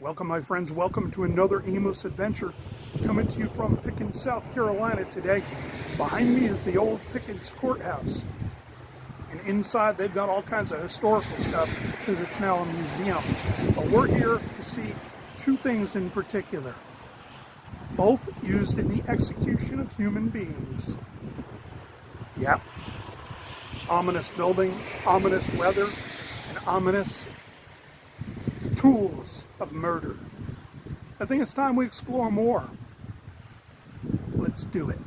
Welcome, my friends. Welcome to another aimless adventure coming to you from Pickens, South Carolina today. Behind me is the old Pickens Courthouse. And inside they've got all kinds of historical stuff because it's now a museum. But we're here to see two things in particular, both used in the execution of human beings. Yep. Ominous building, ominous weather, and ominous tools of murder. I think it's time we explore more. Let's do it.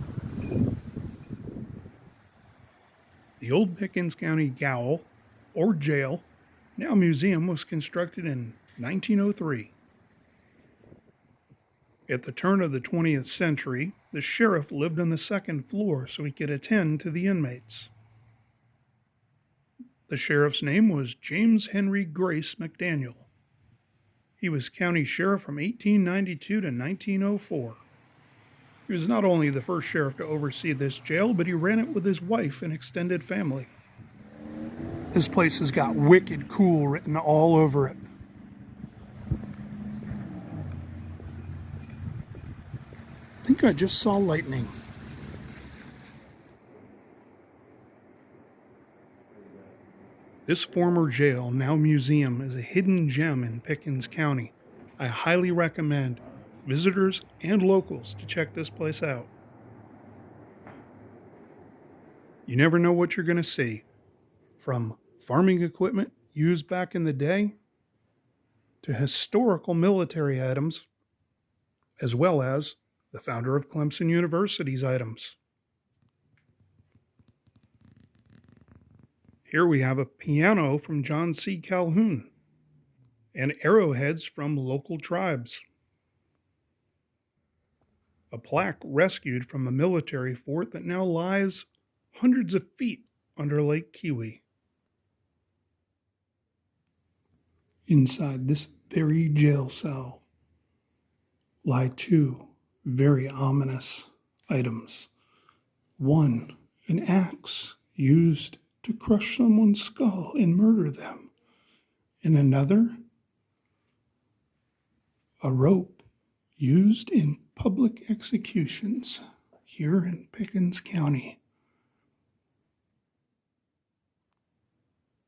The old Pickens County Gaol, or jail, now museum, was constructed in 1903. At the turn of the 20th century, the sheriff lived on the second floor so he could attend to the inmates. The sheriff's name was James Henry Grace McDaniel. He was county sheriff from 1892 to 1904. He was not only the first sheriff to oversee this jail, but he ran it with his wife and extended family. This place has got "Wicked Cool" written all over it. I think I just saw lightning. This former jail, now museum, is a hidden gem in Pickens County. I highly recommend visitors and locals to check this place out. You never know what you're going to see, from farming equipment used back in the day to historical military items, as well as the founder of Clemson University's items. Here we have a piano from John C Calhoun and arrowheads from local tribes. A plaque rescued from a military fort that now lies hundreds of feet under Lake Kiwi. Inside this very jail cell lie two very ominous items. One, an axe used to crush someone's skull and murder them. And another, a rope used in public executions here in Pickens County.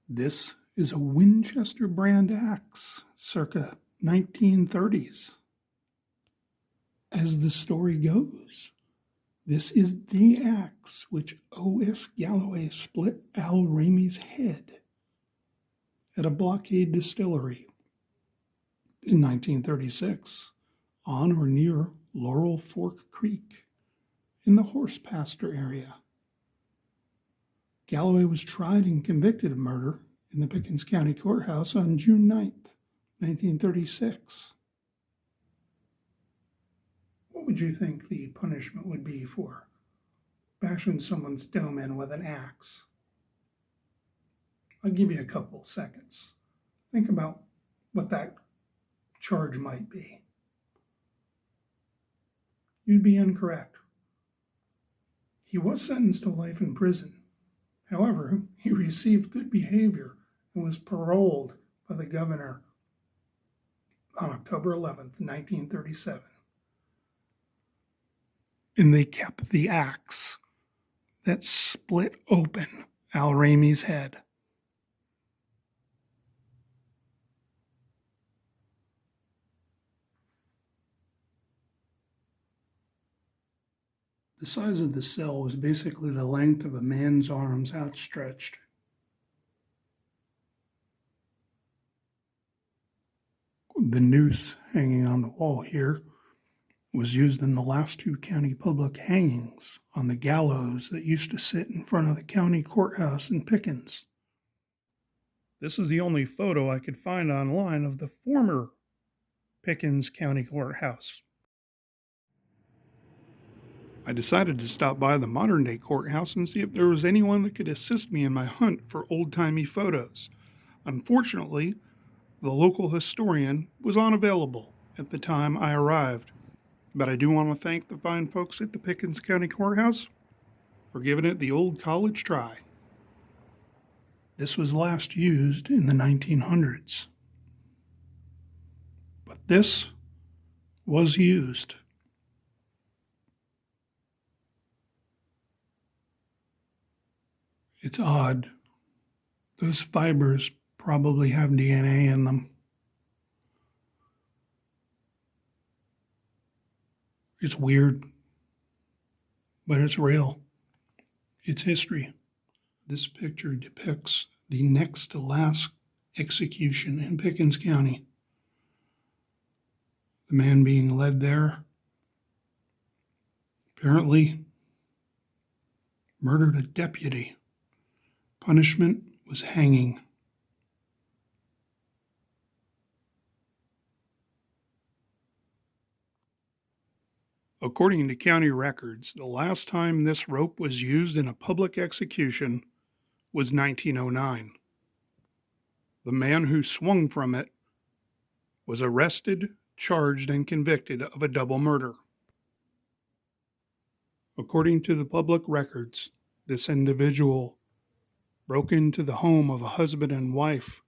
This is a Winchester brand axe, circa 1930s. As the story goes, this is the axe which O.S. Galloway split Al Ramey's head at a blockade distillery in 1936 on or near Laurel Fork Creek in the horse pasture area. Galloway was tried and convicted of murder in the Pickens County Courthouse on June 9th, 1936. What would you think the punishment would be for bashing someone's dome in with an axe? I'll give you a couple seconds. Think about what that charge might be. You'd be incorrect. He was sentenced to life in prison. However, he received good behavior and was paroled by the governor on October 11th, 1937. And they kept the axe that split open Al Ramey's head. The size of the cell was basically the length of a man's arms outstretched. The noose hanging on the wall here was used in the last two county public hangings on the gallows that used to sit in front of the county courthouse in Pickens. This is the only photo I could find online of the former Pickens County Courthouse. I decided to stop by the modern-day courthouse and see if there was anyone that could assist me in my hunt for old-timey photos. Unfortunately, the local historian was unavailable at the time I arrived. But I do want to thank the fine folks at the Pickens County Courthouse for giving it the old college try. This was last used in the 1900s. But This was used. It's odd. Those fibers probably have DNA in them. It's weird, but it's real. It's history. This picture depicts the next to last execution in Pickens County. The man being led there apparently murdered a deputy. Punishment was hanging. According to county records, the last time this rope was used in a public execution was 1909. The man who swung from it was arrested, charged, and convicted of a double murder. According to the public records, this individual broke into the home of a husband and wife,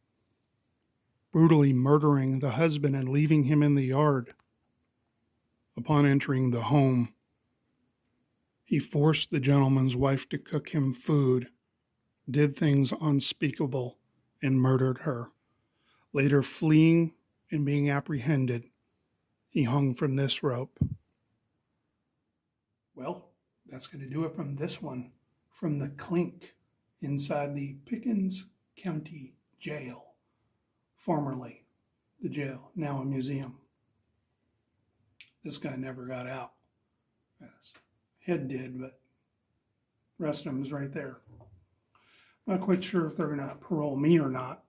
brutally murdering the husband and leaving him in the yard. Upon entering the home, he forced the gentleman's wife to cook him food, did things unspeakable, and murdered her. Later, fleeing and being apprehended, he hung from this rope. Well, that's going to do it from this one, from the clink inside the Pickens County Jail, formerly the jail, now a museum. This guy never got out. His head did, but the rest of him is right there. Not quite sure if they're going to parole me or not.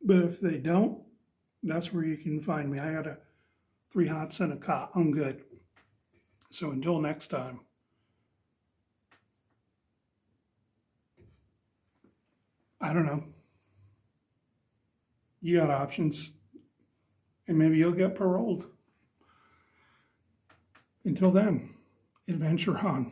But if they don't, that's where you can find me. I got 3 hots and a cot. I'm good. So until next time. I don't know. You got options. And maybe you'll get paroled. Until then, adventure on.